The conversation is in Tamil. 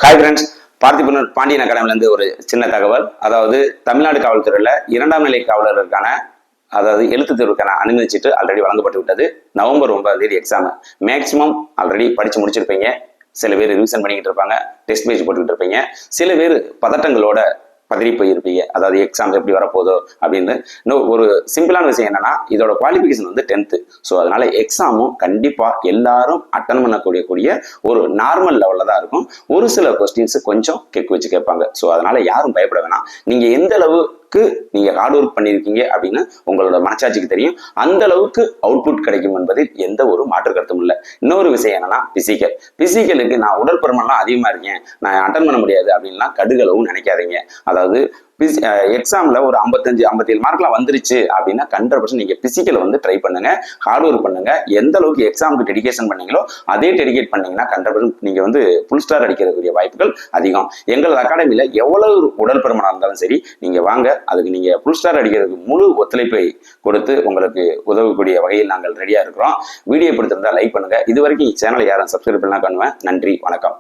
ஹாய் ஃப்ரெண்ட்ஸ், பார்த்திபன் பாண்டியன் அகாடமிலேருந்து ஒரு சின்ன தகவல். அதாவது தமிழ்நாடு காவல்துறையில் 2ஆம் நிலை காவலருக்கான எழுத்து தேர்வுக்கான அனுமதி சீட்டு ஆல்ரெடி வழங்கப்பட்டு விட்டது. நவம்பர் 9 எக்ஸாம் மேக்சிமம் ஆல்ரெடி படித்து முடிச்சிருப்பீங்க. சில பேர் ரிவிஷன் பண்ணிக்கிட்டு இருப்பாங்க, டெஸ்ட் பேஜ் போட்டுக்கிட்டு இருப்பீங்க. சில பேர் பதட்டங்களோட பதறி போயிருப்பீங்க. அதாவது எக்ஸாம் எப்படி வரப்போதோ அப்படின்னு. இன்னும் ஒரு சிம்பிளான விஷயம் என்னன்னா, இதோட குவாலிஃபிகேஷன் வந்து 10th. ஸோ அதனால எக்ஸாமும் கண்டிப்பா எல்லாரும் அட்டன் பண்ணக்கூடிய ஒரு நார்மல் லெவல்ல தான் இருக்கும். ஒரு சில கொஸ்டின்ஸ் கொஞ்சம் வச்சு கேட்பாங்க. ஸோ அதனால யாரும் பயப்பட வேணாம். நீங்க எந்த அளவுக்கு நீங்க ஹார்ட் ஒர்க் பண்ணியிருக்கீங்க அப்படின்னு உங்களோட மனசாட்சிக்கு தெரியும். அந்த அளவுக்கு அவுட்புட் கிடைக்கும் என்பதில் எந்த ஒரு மாற்று கருத்தும் இல்லை. இன்னொரு விஷயம் என்னன்னா, பிசிக்கலுக்கு நான் உடல் பருமன்லாம் அதிகமா இருக்கேன், நான் அட்டன் பண்ண முடியாது அப்படின்லாம் கடுகளவும் நினைக்காதீங்க. அதாவது எக்ஸாம்ல ஒரு 55-57 மார்க்லாம் வந்துருச்சு அப்படின்னா 100% நீங்க பிசிக்கலை வந்து ட்ரை பண்ணுங்க, ஹார்ட் ஒர்க் பண்ணுங்க. எந்த அளவுக்கு எக்ஸாமுக்கு டெடிகேஷன் பண்ணீங்களோ அதே டெடிகேட் பண்ணீங்கன்னா 100% நீங்க வந்து ஃபுல் ஸ்டார் அடிக்கிறதுக்குரிய வாய்ப்புகள் அதிகம். எங்களது அகாடமியில எவ்வளவு உடல் பருமனா இருந்தாலும் சரி, நீங்க வாங்க, அதுக்கு நீங்க ஃபுல் ஸ்டார் அடிக்கிறதுக்கு முழு ஒத்துழைப்பை கொடுத்து உங்களுக்கு உதவக்கூடிய வகையில் நாங்கள் ரெடியா இருக்கிறோம். வீடியோ பிடிச்சிருந்தா லைக் பண்ணுங்க. இது வரைக்கும் சேனலை யாரும் சப்ஸ்கிரைப் பண்ணலாம். நன்றி, வணக்கம்.